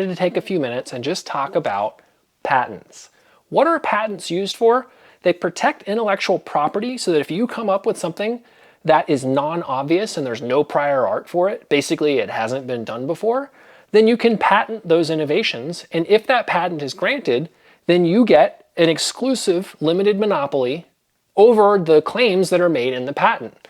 to take a few minutes and just talk about patents. What are patents used for? They protect intellectual property so that if you come up with something that is non-obvious and there's no prior art for it, basically it hasn't been done before, then you can patent those innovations. And if that patent is granted, then you get an exclusive limited monopoly over the claims that are made in the patent.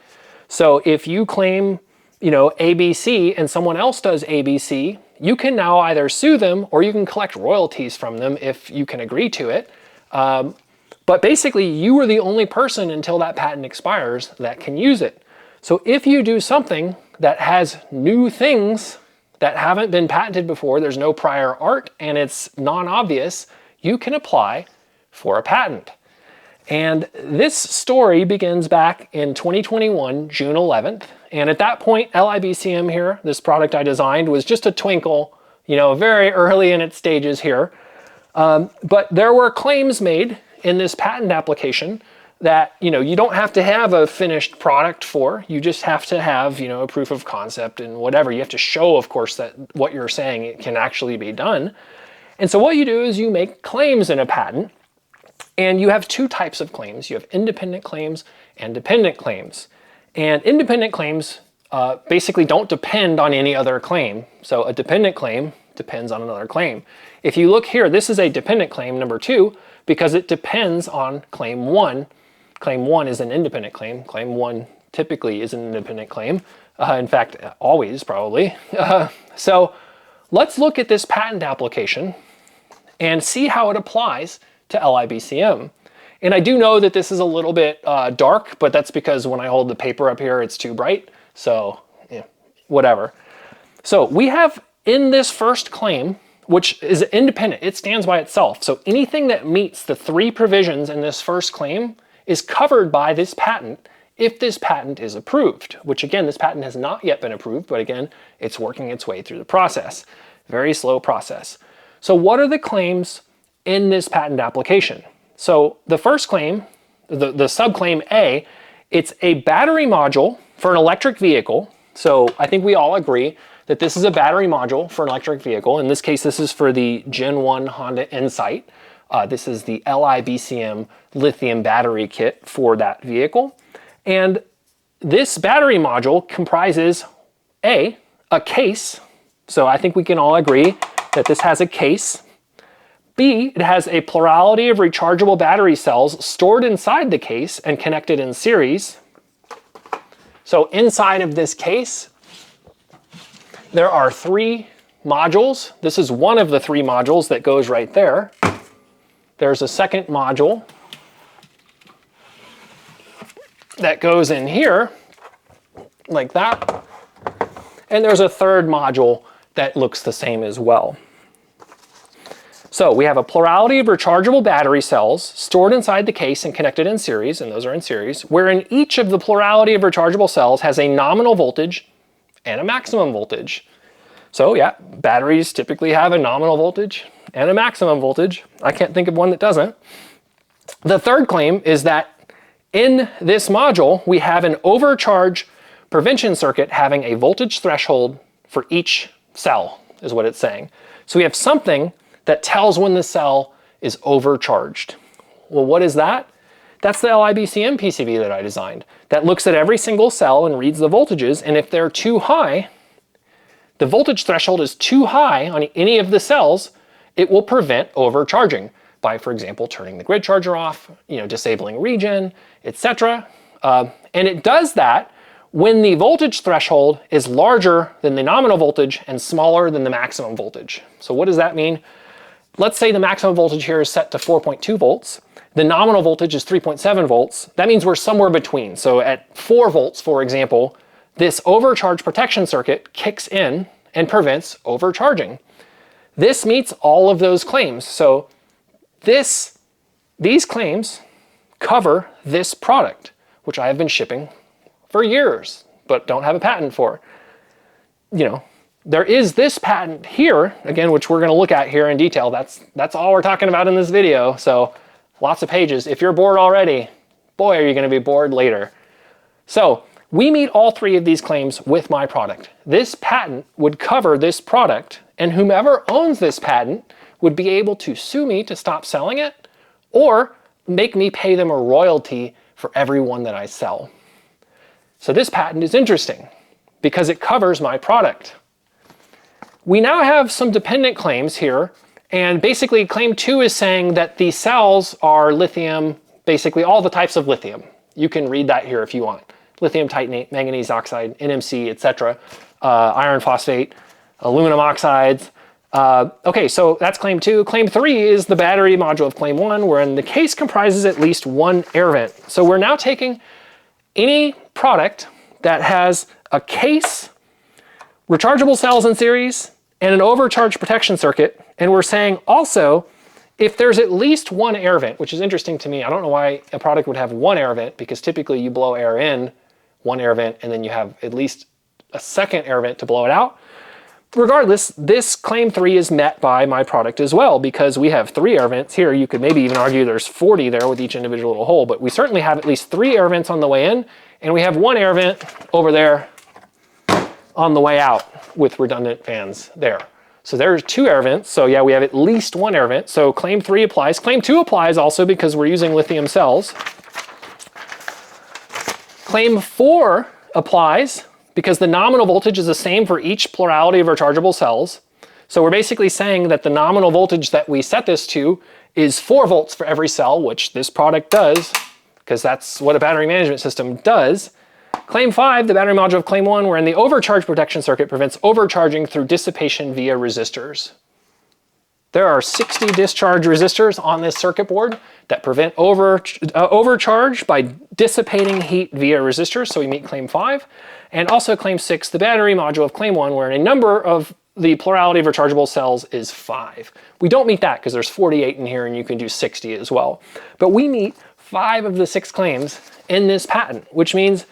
So if you claim, ABC and someone else does ABC, you can now either sue them or you can collect royalties from them if you can agree to it. But basically, you are the only person until that patent expires that can use it. So if you do something that has new things that haven't been patented before, there's no prior art, and it's non-obvious, you can apply for a patent. And this story begins back in 2021, June 11th. And at that point, LiBCM here, this product I designed, was just a twinkle, very early in its stages here. But there were claims made in this patent application that, you don't have to have a finished product for. You just have to have, a proof of concept and whatever. You have to show, of course, that what you're saying it can actually be done. And so what you do is you make claims in a patent. And you have two types of claims. You have independent claims and dependent claims. And independent claims basically don't depend on any other claim. So a dependent claim depends on another claim. If you look here, this is a dependent claim, number 2, because it depends on claim 1. Claim 1 is an independent claim. Claim 1 typically is an independent claim. In fact, always probably. So let's look at this patent application and see how it applies to LiBCM. And I do know that this is a little bit dark, but that's because when I hold the paper up here, it's too bright. So whatever. So we have in this first claim, which is independent, it stands by itself. So anything that meets the 3 provisions in this first claim is covered by this patent if this patent is approved, which again, this patent has not yet been approved, but again, it's working its way through the process. Very slow process. So what are the claims in this patent application? So the first claim, the subclaim A, it's a battery module for an electric vehicle. So I think we all agree that this is a battery module for an electric vehicle. In this case, this is for the Gen 1 Honda Insight. This is the LiBCM lithium battery kit for that vehicle. And this battery module comprises A, case. So I think we can all agree that this has a case. B, it has a plurality of rechargeable battery cells stored inside the case and connected in series. So inside of this case, there are 3 modules. This is one of the 3 modules that goes right there. There's a second module that goes in here, like that. And there's a third module that looks the same as well. So we have a plurality of rechargeable battery cells stored inside the case and connected in series, and those are in series, wherein each of the plurality of rechargeable cells has a nominal voltage and a maximum voltage. So yeah, batteries typically have a nominal voltage and a maximum voltage. I can't think of one that doesn't. The third claim is that in this module, we have an overcharge prevention circuit having a voltage threshold for each cell, is what it's saying. So we have something that tells when the cell is overcharged. Well, what is that? That's the LiBCM PCB that I designed. That looks at every single cell and reads the voltages, and if they're too high, the voltage threshold is too high on any of the cells, it will prevent overcharging by, for example, turning the grid charger off, disabling regen, etc. And it does that when the voltage threshold is larger than the nominal voltage and smaller than the maximum voltage. So what does that mean? Let's say the maximum voltage here is set to 4.2 volts. The nominal voltage is 3.7 volts. That means we're somewhere between. So at 4 volts, for example, this overcharge protection circuit kicks in and prevents overcharging. This meets all of those claims. So these claims cover this product, which I have been shipping for years, but don't have a patent for. There is this patent here, again, which we're going to look at here in detail. That's all we're talking about in this video. So lots of pages. If you're bored already, boy, are you going to be bored later. So we meet all 3 of these claims with my product. This patent would cover this product and whomever owns this patent would be able to sue me to stop selling it, or make me pay them a royalty for every one that I sell. So this patent is interesting because it covers my product. We now have some dependent claims here, and basically claim 2 is saying that the cells are lithium, basically all the types of lithium. You can read that here if you want. Lithium titanate, manganese oxide, NMC, etc., iron phosphate, aluminum oxides. Okay, so that's claim 2. Claim 3 is the battery module of claim 1, wherein the case comprises at least one air vent. So we're now taking any product that has a case, rechargeable cells in series, and an overcharge protection circuit, and we're saying also, if there's at least one air vent, which is interesting to me, I don't know why a product would have one air vent, because typically you blow air in, one air vent, and then you have at least a second air vent to blow it out. Regardless, this claim 3 is met by my product as well, because we have 3 air vents here. You could maybe even argue there's 40 there with each individual little hole, but we certainly have at least 3 air vents on the way in, and we have 1 air vent over there on the way out with redundant fans there. So there's 2 air vents, so yeah, we have at least 1 air vent. So claim 3 applies. Claim 2 applies also because we're using lithium cells. Claim 4 applies because the nominal voltage is the same for each plurality of rechargeable cells. So we're basically saying that the nominal voltage that we set this to is 4 volts for every cell, which this product does, because that's what a battery management system does. Claim 5, the battery module of claim 1, wherein the overcharge protection circuit prevents overcharging through dissipation via resistors. There are 60 discharge resistors on this circuit board that prevent overcharge by dissipating heat via resistors, so we meet claim 5. And also claim 6, the battery module of claim 1, wherein a number of the plurality of rechargeable cells is 5. We don't meet that because there's 48 in here and you can do 60 as well. But we meet 5 of the 6 claims in this patent, which means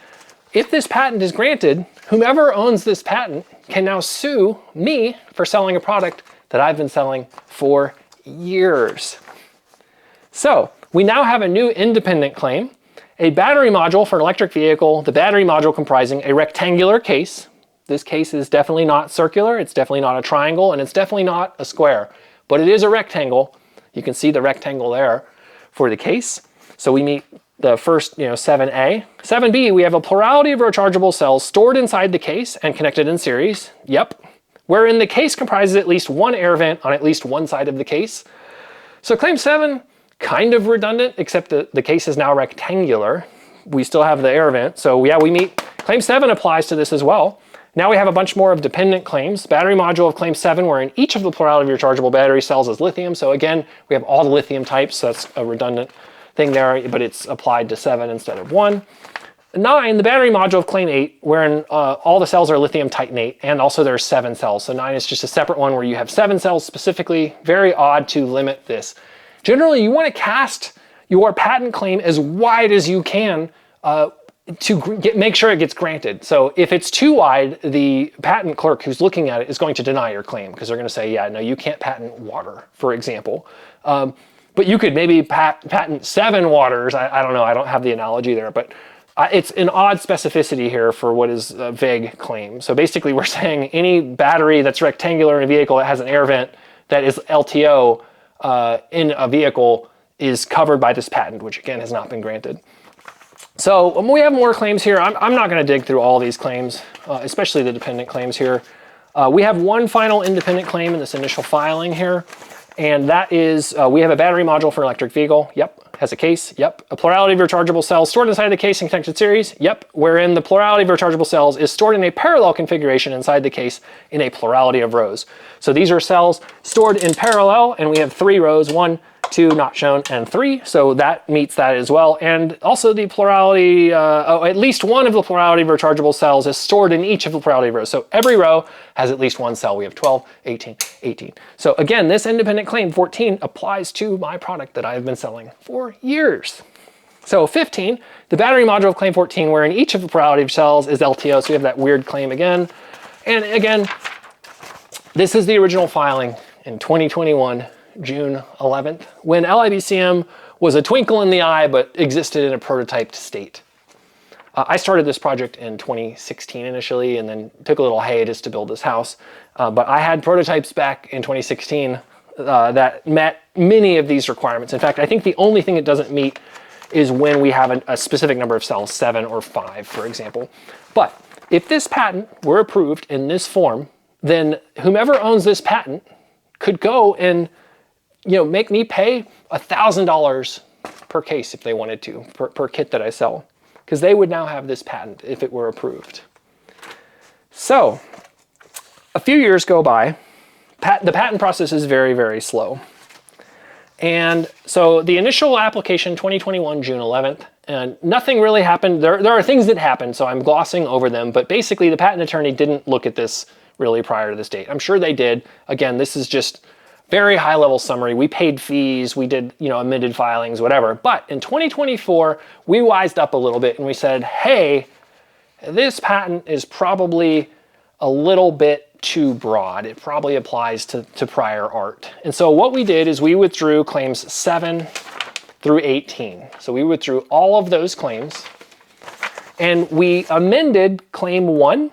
if this patent is granted, whomever owns this patent can now sue me for selling a product that I've been selling for years. So we now have a new independent claim, a battery module for an electric vehicle, the battery module comprising a rectangular case. This case is definitely not circular, it's definitely not a triangle, and it's definitely not a square, but it is a rectangle. You can see the rectangle there for the case. So we meet the first, 7A. 7B, we have a plurality of rechargeable cells stored inside the case and connected in series. Yep. Wherein the case comprises at least 1 air vent on at least one side of the case. So claim 7, kind of redundant, except the case is now rectangular. We still have the air vent. So yeah, we meet, claim 7 applies to this as well. Now we have a bunch more of dependent claims. Battery module of claim 7, wherein each of the plurality of rechargeable battery cells is lithium. So again, we have all the lithium types, so that's a redundant thing there, but it's applied to 7 instead of 1. 9, the battery module of claim 8, wherein all the cells are lithium titanate, and also there's 7 cells. So 9 is just a separate one where you have 7 cells specifically. Very odd to limit this. Generally, you want to cast your patent claim as wide as you can to make sure it gets granted. So if it's too wide, the patent clerk who's looking at it is going to deny your claim because they're going to say, yeah, no, you can't patent water, for example. But you could maybe patent 7 waters. I don't know, I don't have the analogy there, but it's an odd specificity here for what is a vague claim. So basically we're saying any battery that's rectangular in a vehicle that has an air vent that is LTO in a vehicle is covered by this patent, which again has not been granted. So we have more claims here. I'm not going to dig through all these claims, especially the dependent claims here. We have one final independent claim in this initial filing here, and that is we have a battery module for an electric vehicle. Yep. Has a case, yep. A plurality of rechargeable cells stored inside the case in connected series, yep. Wherein the plurality of rechargeable cells is stored in a parallel configuration inside the case in a plurality of rows. So these are cells stored in parallel, and we have 3 rows, 1, 2, not shown, and 3. So that meets that as well. And also the plurality, at least one of the plurality of rechargeable cells is stored in each of the plurality of rows. So every row has at least one cell. We have 12, 18, 18. So again, this independent claim 14 applies to my product that I've been selling for years. So 15, the battery module of claim 14, wherein each of the plurality of cells is LTO. So we have that weird claim again. And again, this is the original filing in 2021. June 11th, when LiBCM was a twinkle in the eye, but existed in a prototyped state. I started this project in 2016 initially, and then took a little hiatus to build this house. But I had prototypes back in 2016 that met many of these requirements. In fact, I think the only thing it doesn't meet is when we have a specific number of cells, 7 or 5, for example. But if this patent were approved in this form, then whomever owns this patent could go and make me pay $1,000 per case if they wanted to, per kit that I sell, because they would now have this patent if it were approved. So a few years go by. The patent process is very, very slow. And so the initial application, 2021, June 11th, and nothing really happened. There are things that happened, so I'm glossing over them, but basically the patent attorney didn't look at this really prior to this date. I'm sure they did. Again, this is just very high level summary. We paid fees, we did, amended filings, whatever. But in 2024, we wised up a little bit and we said, hey, this patent is probably a little bit too broad. It probably applies to prior art. And so what we did is we withdrew claims 7 through 18. So we withdrew all of those claims and we amended claim 1.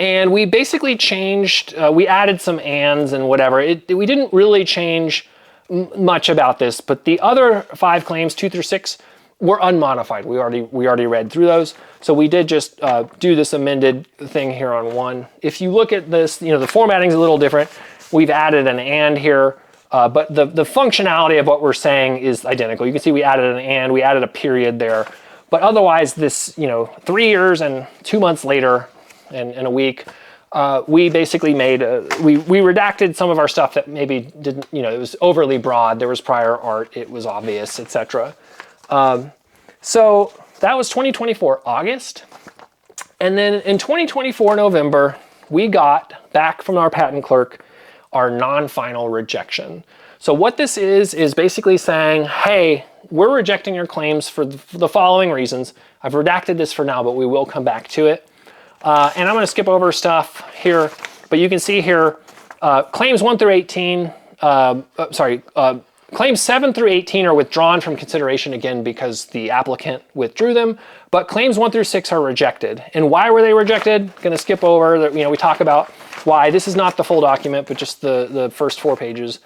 And we basically changed, we added some ands and whatever. We didn't really change much about this, but the other 5 claims, 2 through 6, were unmodified. We already read through those. So we did just do this amended thing here on 1. If you look at this, the formatting's a little different. We've added an and here, but the functionality of what we're saying is identical. You can see we added an and, we added a period there. But otherwise this, 3 years and 2 months later, and a week, we basically made, we redacted some of our stuff that maybe didn't, it was overly broad, there was prior art, it was obvious, etc. So that was 2024 August. And then in 2024 November, we got back from our patent clerk our non-final rejection. So what this is basically saying, hey, we're rejecting your claims for the following reasons. I've redacted this for now, but we will come back to it. And I'm going to skip over stuff here, but you can see here, claims 1 through 18, claims 7 through 18 are withdrawn from consideration again because the applicant withdrew them, but claims 1 through 6 are rejected. And why were they rejected? Going to skip over, we talk about why. This is not the full document, but just the first 4 pages.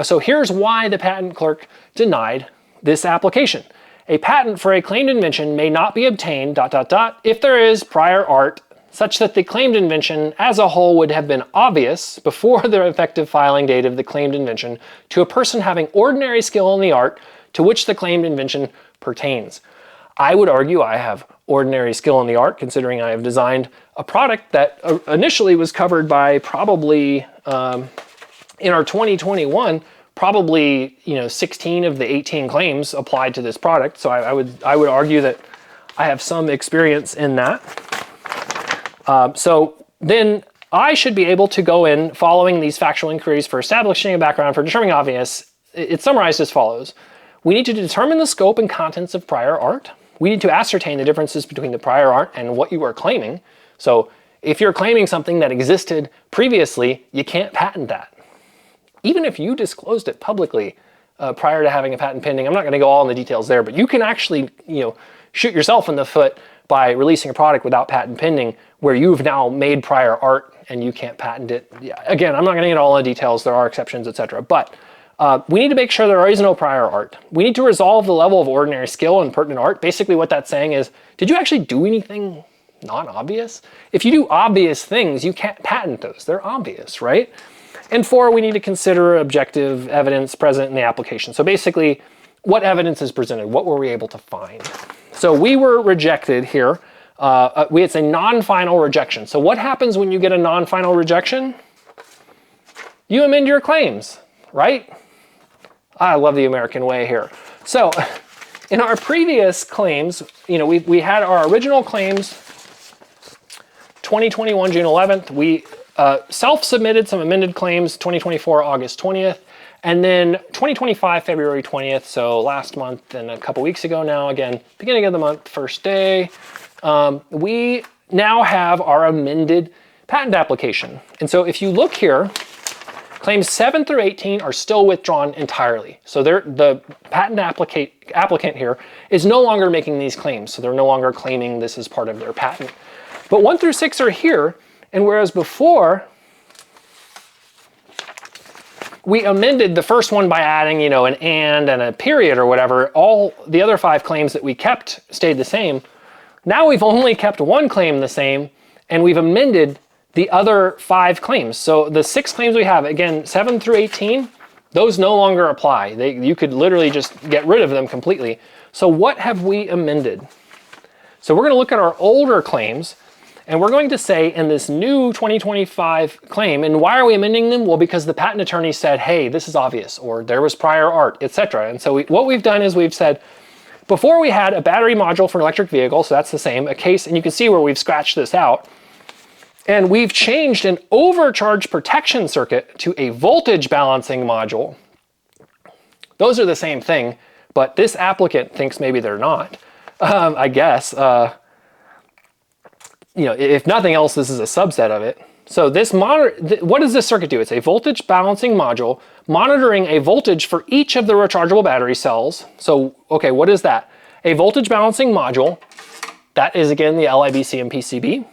So here's why the patent clerk denied this application. A patent for a claimed invention may not be obtained, ... if there is prior art such that the claimed invention as a whole would have been obvious before the effective filing date of the claimed invention to a person having ordinary skill in the art to which the claimed invention pertains. I would argue I have ordinary skill in the art, considering I have designed a product that initially was covered by probably, in our 2021, probably 16 of the 18 claims applied to this product. So I would argue that I have some experience in that. So then I should be able to go in following these factual inquiries for establishing a background, for determining obvious. It's summarized as follows. We need to determine the scope and contents of prior art. We need to ascertain the differences between the prior art and what you are claiming. So if you're claiming something that existed previously, you can't patent that. Even if you disclosed it publicly prior to having a patent pending, I'm not going to go all in the details there, but you can actually, shoot yourself in the foot by releasing a product without patent pending, where you've now made prior art and you can't patent it. Yeah, again, I'm not going to get all in the details. There are exceptions, etc. But we need to make sure there is no prior art. We need to resolve the level of ordinary skill in pertinent art. Basically, what that's saying is, did you actually do anything non-obvious? If you do obvious things, you can't patent those. They're obvious, right? And 4, we need to consider objective evidence present in the application. So basically, what evidence is presented? What were we able to find? So we were rejected here. It's a non-final rejection. So what happens when you get a non-final rejection? You amend your claims, right? I love the American way here. So in our previous claims, we had our original claims, 2021, June 11th. We self-submitted some amended claims, 2024, August 20th, and then 2025, February 20th, so last month and a couple weeks ago now, again, beginning of the month, first day, we now have our amended patent application. And so if you look here, Claims 7 through 18 are still withdrawn entirely. So the patent applicant here is no longer making these claims. So they're no longer claiming this is part of their patent. But 1 through 6 are here, and whereas before, we amended the first one by adding, you know, an and a period or whatever, all the other 5 claims that we kept stayed the same. Now we've only kept 1 claim the same, and we've amended the other 5 claims. So the 6 claims we have, again, 7 through 18, those no longer apply. You could literally just get rid of them completely. So what have we amended? So we're gonna look at our older claims, and we're going to say in this new 2025 claim, and why are we amending them? Well, because the patent attorney said, hey, this is obvious, or there was prior art, etc. And so what we've done is we've said, before we had a battery module for an electric vehicle, so that's the same, a case, and you can see where we've scratched this out, and we've changed an overcharge protection circuit to a voltage balancing module. Those are the same thing, but this applicant thinks maybe they're not, I guess. You know, if nothing else, this is a subset of it. So this what does this circuit do? It's a voltage balancing module monitoring a voltage for each of the rechargeable battery cells. So, okay, what is that? A voltage balancing module, that is again the LiBCM PCB.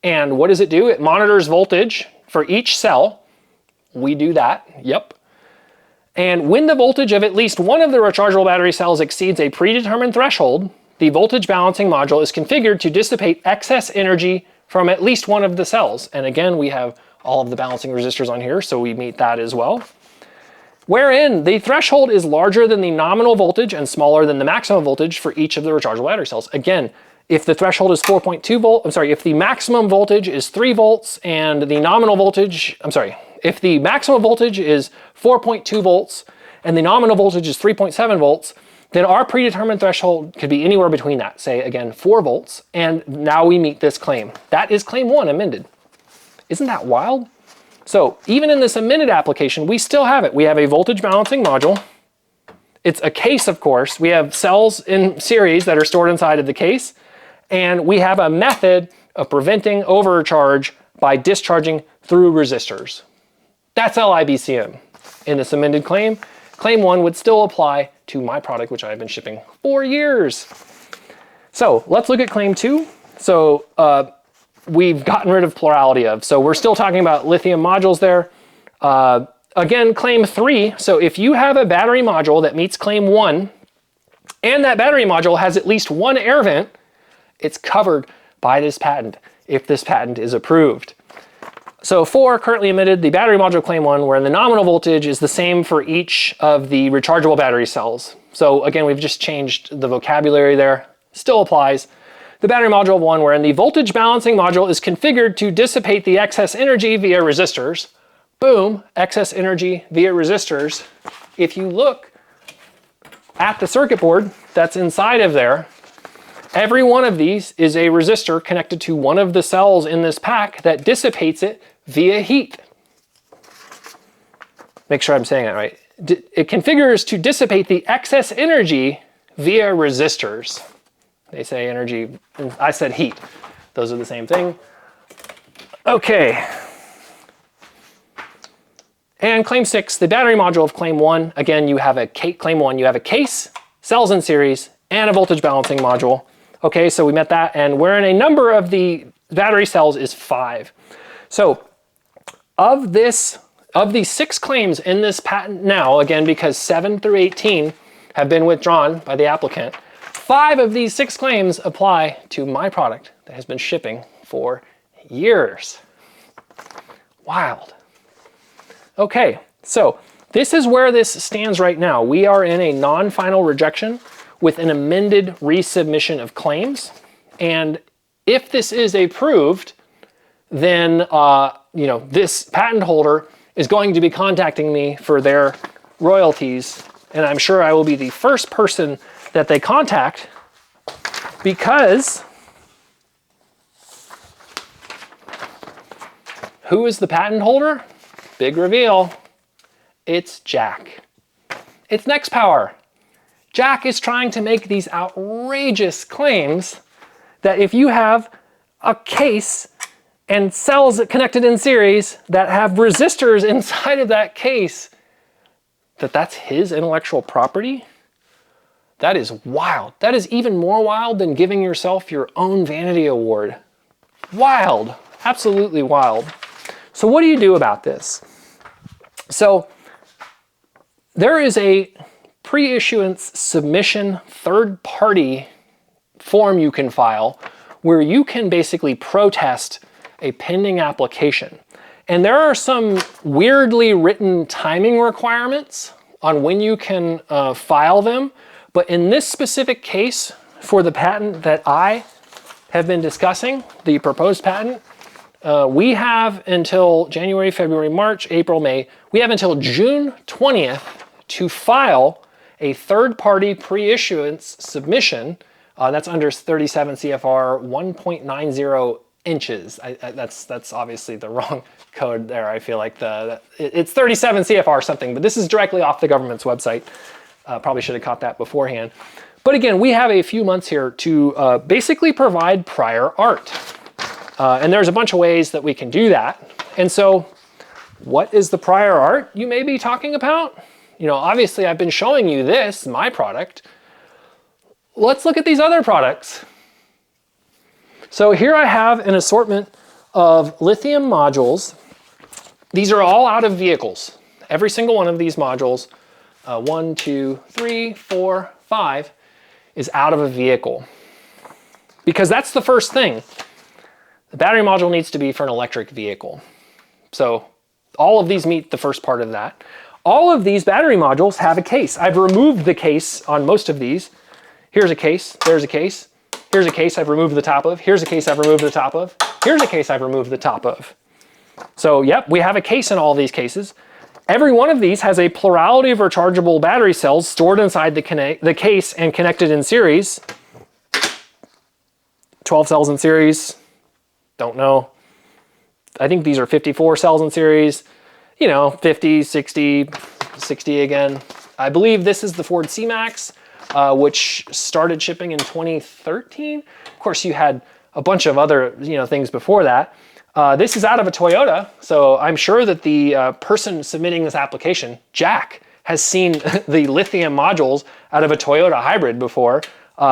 And what does it do? It monitors voltage for each cell. We do that, yep. And when the voltage of at least one of the rechargeable battery cells exceeds a predetermined threshold, the voltage balancing module is configured to dissipate excess energy from at least one of the cells. And again, we have all of the balancing resistors on here, so we meet that as well. Wherein the threshold is larger than the nominal voltage and smaller than the maximum voltage for each of the rechargeable battery cells. Again, if the threshold is 4.2 volt, if the maximum voltage is 3 volts and the nominal voltage, if the maximum voltage is 4.2 volts and the nominal voltage is 3.7 volts, then our predetermined threshold could be anywhere between that, say again, 4 volts, and now we meet this claim. That is claim 1 amended. Isn't that wild? So even in this amended application, we still have it. We have a voltage balancing module. It's a case, of course. We have cells in series that are stored inside of the case, and we have a method of preventing overcharge by discharging through resistors. That's LiBCM. In this amended claim, claim 1 would still apply to my product, which I've been shipping for years. So let's look at claim 2. So we've gotten rid of plurality of, so we're still talking about lithium modules there. Again, claim 3, so if you have a battery module that meets claim 1, and that battery module has at least 1 air vent, it's covered by this patent, if this patent is approved. So 4, currently emitted, the battery module claim 1, where the nominal voltage is the same for each of the rechargeable battery cells. So again, we've just changed the vocabulary there, still applies. The battery module 1, wherein the voltage balancing module is configured to dissipate the excess energy via resistors. Boom, excess energy via resistors. If you look at the circuit board that's inside of there, every one of these is a resistor connected to one of the cells in this pack that dissipates it via heat. Make sure I'm saying that right. It configures to dissipate the excess energy via resistors. They say energy, I said heat. Those are the same thing. Okay. And claim 6, the battery module of claim 1. Again, you have claim 1, you have a case, cells in series, and a voltage balancing module. Okay, so we met that, and wherein a number of the battery cells is 5. So of these 6 claims in this patent now, again, because 7 through 18 have been withdrawn by the applicant, 5 of these 6 claims apply to my product that has been shipping for years. Wild. Okay, so this is where this stands right now. We are in a non-final rejection with an amended resubmission of claims. And if this is approved, then this patent holder is going to be contacting me for their royalties. And I'm sure I will be the first person that they contact, because who is the patent holder? Big reveal. It's Jack. It's NexPower. Jack is trying to make these outrageous claims that if you have a case and cells connected in series that have resistors inside of that case, that's his intellectual property? That is wild. That is even more wild than giving yourself your own vanity award. Wild, absolutely wild. So what do you do about this? So there is a pre-issuance submission third-party form you can file where you can basically protest a pending application. And there are some weirdly written timing requirements on when you can file them. But in this specific case, for the patent that I have been discussing, the proposed patent, we have until January, February, March, April, May, we have until June 20th to file a third-party pre-issuance submission. That's under 37 CFR 1.90 inches. That's obviously the wrong code there. I feel like it's 37 CFR something, but this is directly off the government's website. Probably should have caught that beforehand. But again, we have a few months here to basically provide prior art. And there's a bunch of ways that we can do that. And so what is the prior art you may be talking about? You know, obviously I've been showing you this, my product. Let's look at these other products. So here I have an assortment of lithium modules. These are all out of vehicles. Every single one of these modules, 1, 2, 3, 4, 5, is out of a vehicle. Because that's the first thing. The battery module needs to be for an electric vehicle. So all of these meet the first part of that. All of these battery modules have a case. I've removed the case on most of these. Here's a case, there's a case, here's a case I've removed the top of, here's a case I've removed the top of, here's a case I've removed the top of. So yep, we have a case in all of these cases. Every one of these has a plurality of rechargeable battery cells stored inside the case and connected in series. 12 cells in series, don't know. I think these are 54 cells in series, you know, 50, 60, 60 again. I believe this is the Ford C-Max, which started shipping in 2013. Of course, you had a bunch of other, things before that. This is out of a Toyota, so I'm sure that the person submitting this application, Jack, has seen the lithium modules out of a Toyota hybrid before,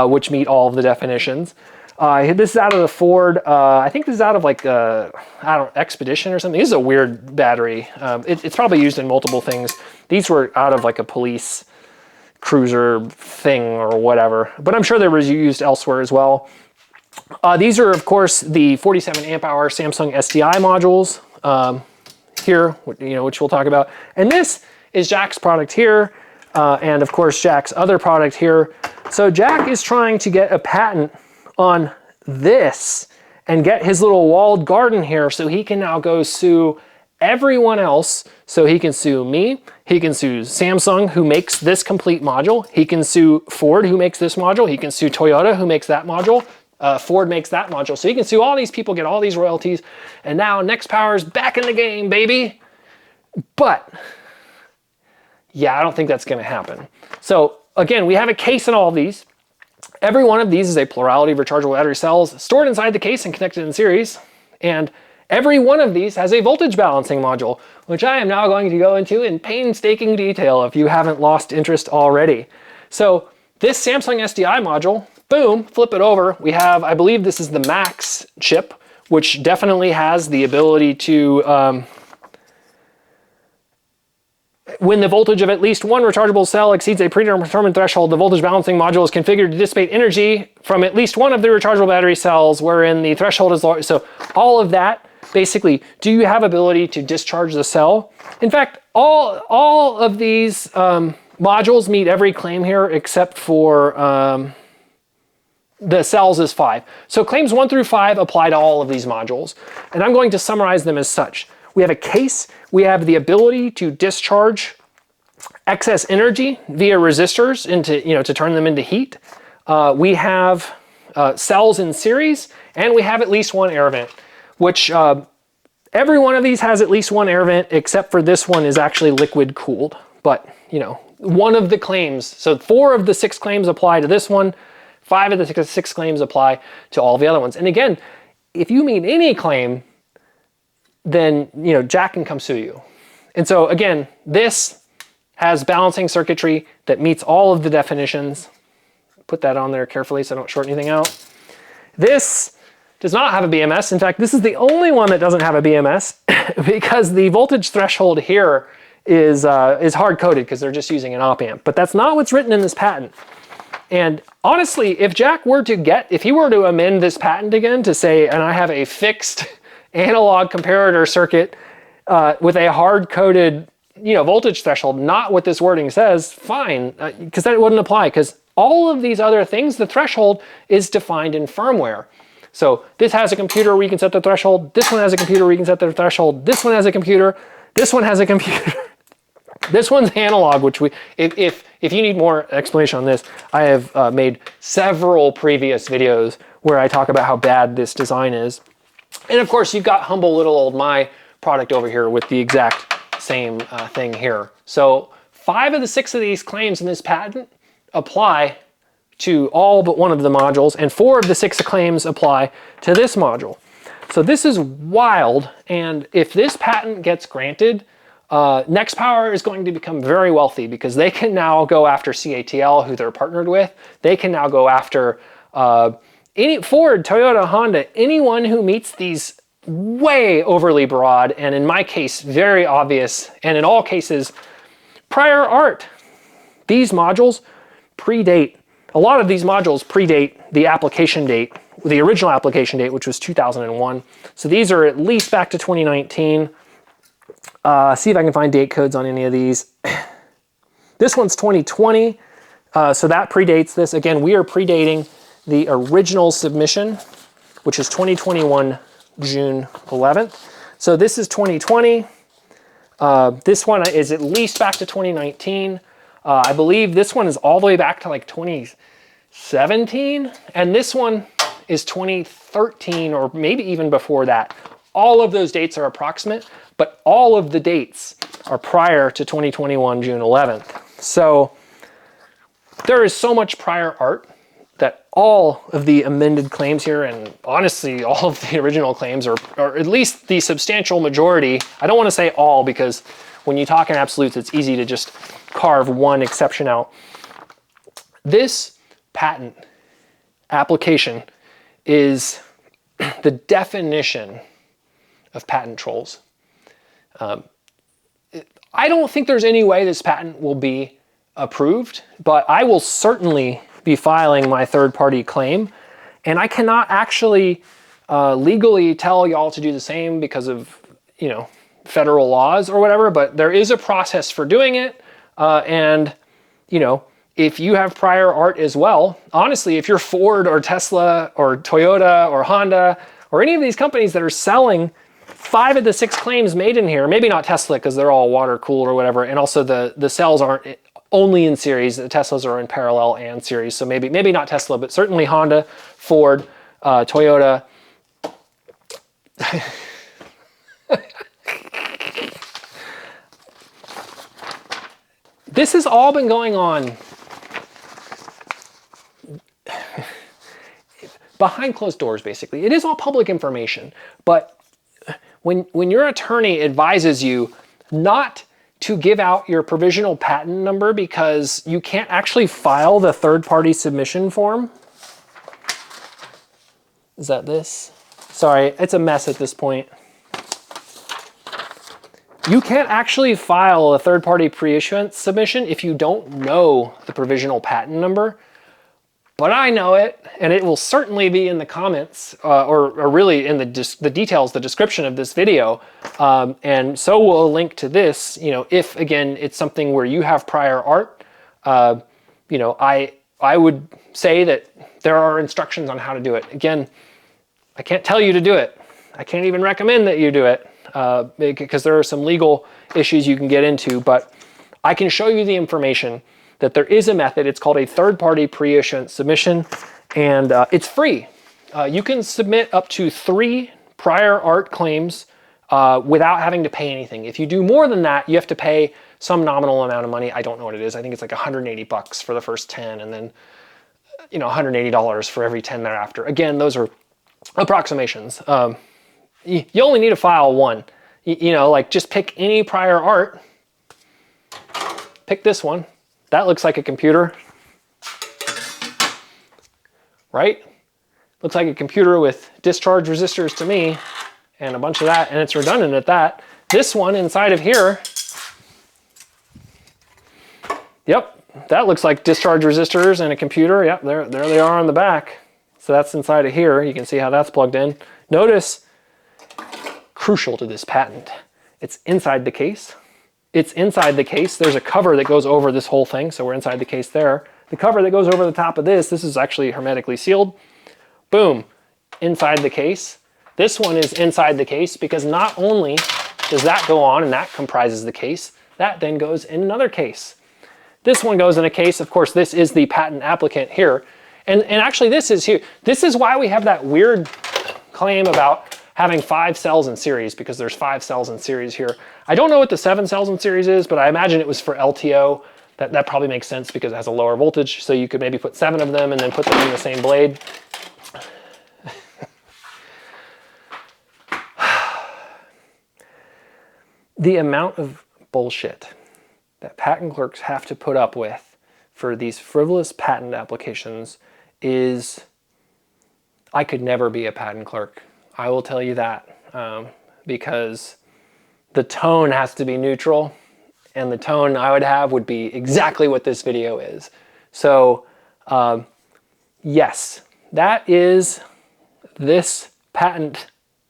which meet all of the definitions. This is out of the Ford, I think this is out of like, Expedition or something. This is a weird battery. It's probably used in multiple things. These were out of like a police cruiser thing or whatever, but I'm sure they were used elsewhere as well. These are, of course, the 47 amp hour Samsung SDI modules here, which we'll talk about. And this is Jack's product here, and of course Jack's other product here. So Jack is trying to get a patent on this and get his little walled garden here so he can now go sue everyone else. So he can sue me, he can sue Samsung, who makes this complete module, he can sue Ford, who makes this module, he can sue Toyota, who makes that module, Ford makes that module. So he can sue all these people, get all these royalties, and now NexPower's back in the game, baby. But yeah, I don't think that's gonna happen. So again, we have a case in all of these. Every one of these is a plurality of rechargeable battery cells stored inside the case and connected in series. And every one of these has a voltage balancing module, which I am now going to go into in painstaking detail if you haven't lost interest already. So this Samsung SDI module, boom, flip it over. We have, I believe this is the Max chip, which definitely has the ability to, when the voltage of at least one rechargeable cell exceeds a predetermined threshold, the voltage balancing module is configured to dissipate energy from at least one of the rechargeable battery cells wherein the threshold is lower. So all of that, basically, do you have ability to discharge the cell? In fact, all of these modules meet every claim here except for the cells is 5. So claims 1 through 5 apply to all of these modules. And I'm going to summarize them as such. We have a case, we have the ability to discharge excess energy via resistors to turn them into heat. We have cells in series, and we have at least one air vent, which every one of these has at least one air vent, except for this one is actually liquid cooled. But, one of the claims, so 4 of the 6 claims apply to this one, 5 of the 6 claims apply to all the other ones. And again, if you meet any claim then Jack can come sue you. And so again, this has balancing circuitry that meets all of the definitions. Put that on there carefully so I don't short anything out. This does not have a BMS. In fact, this is the only one that doesn't have a BMS because the voltage threshold here is hard-coded because they're just using an op amp. But that's not what's written in this patent. And honestly, if Jack were to if he were to amend this patent again to say, and I have a fixed analog comparator circuit with a hard-coded voltage threshold, not what this wording says, fine, because that wouldn't apply, because all of these other things, the threshold is defined in firmware. So this has a computer where you can set the threshold, this one has a computer where you can set the threshold, this one has a computer, this one has a computer. This one's analog, which if you need more explanation on this, I have made several previous videos where I talk about how bad this design is. And of course, you've got humble little old my product over here with the exact same thing here. So 5 of the 6 of these claims in this patent apply to all but one of the modules, and 4 of the 6 claims apply to this module. So this is wild, and if this patent gets granted, NexPower is going to become very wealthy because they can now go after CATL, who they're partnered with. They can now go after any Ford, Toyota, Honda, anyone who meets these way overly broad, and in my case, very obvious, and in all cases, prior art. These modules predate, a lot of these modules predate the application date, the original application date, which was 2001. So these are at least back to 2019. See if I can find date codes on any of these. This one's 2020, so that predates this. Again, we are predating the original submission, which is 2021, June 11th. So this is 2020. This one is at least back to 2019. I believe this one is all the way back to like 2017, and this one is 2013 or maybe even before that. All of those dates are approximate, but all of the dates are prior to 2021, June 11th. So there is so much prior art that all of the amended claims here, and honestly, all of the original claims, or at least the substantial majority, I don't want to say all because when you talk in absolutes, it's easy to just carve one exception out. This patent application is the definition of patent trolls. I don't think there's any way this patent will be approved, but I will certainly be filing my third-party claim, and I cannot actually legally tell y'all to do the same because of federal laws or whatever, but there is a process for doing it, and if you have prior art as well, honestly, if you're Ford or Tesla or Toyota or Honda or any of these companies that are selling 5 of the 6 claims made in here, maybe not Tesla because they're all water cooled or whatever, and also the cells aren't only in series, the Teslas are in parallel and series, so maybe not Tesla, but certainly Honda, Ford, Toyota. This has all been going on behind closed doors, basically. It is all public information, but when your attorney advises you not to give out your provisional patent number because you can't actually file the third-party submission form. Is that this? Sorry, it's a mess at this point. You can't actually file a third-party preissuance submission if you don't know the provisional patent number, but I know it, and it will certainly be in the comments, or really in the details, the description of this video, and so will a link to this, if, again, it's something where you have prior art. I would say that there are instructions on how to do it. Again, I can't tell you to do it. I can't even recommend that you do it, because there are some legal issues you can get into, but I can show you the information that there is a method. It's called a third-party preissuance submission, and it's free. You can submit up to 3 prior art claims without having to pay anything. If you do more than that, you have to pay some nominal amount of money. I don't know what it is. I think it's like 180 bucks for the first 10, and then $180 for every 10 thereafter. Again, those are approximations. You only need to file one. You know, like just pick any prior art. Pick this one. That looks like a computer, right? Looks like a computer with discharge resistors to me and a bunch of that, and it's redundant at that. This one inside of here, yep, that looks like discharge resistors and a computer. Yep, there they are on the back. So that's inside of here. You can see how that's plugged in. Notice, crucial to this patent, it's inside the case. It's inside the case. There's a cover that goes over this whole thing, so we're inside the case there. The cover that goes over the top of this is actually hermetically sealed. Boom, inside the case. This one is inside the case because not only does that go on and that comprises the case, that then goes in another case. This one goes in a case. Of course, this is the patent applicant here. And actually this is here. This is why we have that weird claim about having 5 cells in series, because there's 5 cells in series here. I don't know what the 7 cells in series is, but I imagine it was for LTO. That probably makes sense because it has a lower voltage, so you could maybe put 7 of them and then put them in the same blade. The amount of bullshit that patent clerks have to put up with for these frivolous patent applications is, I could never be a patent clerk. I will tell you that, because the tone has to be neutral, and the tone I would have would be exactly what this video is. So yes, that is this patent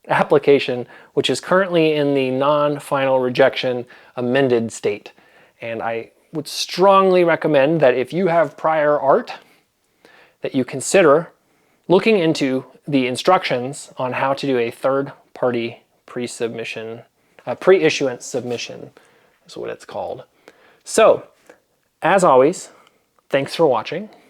application, which is currently in the non-final rejection amended state. And I would strongly recommend that if you have prior art, that you consider looking into the instructions on how to do a third-party pre-issuance submission is what it's called. So, as always, thanks for watching.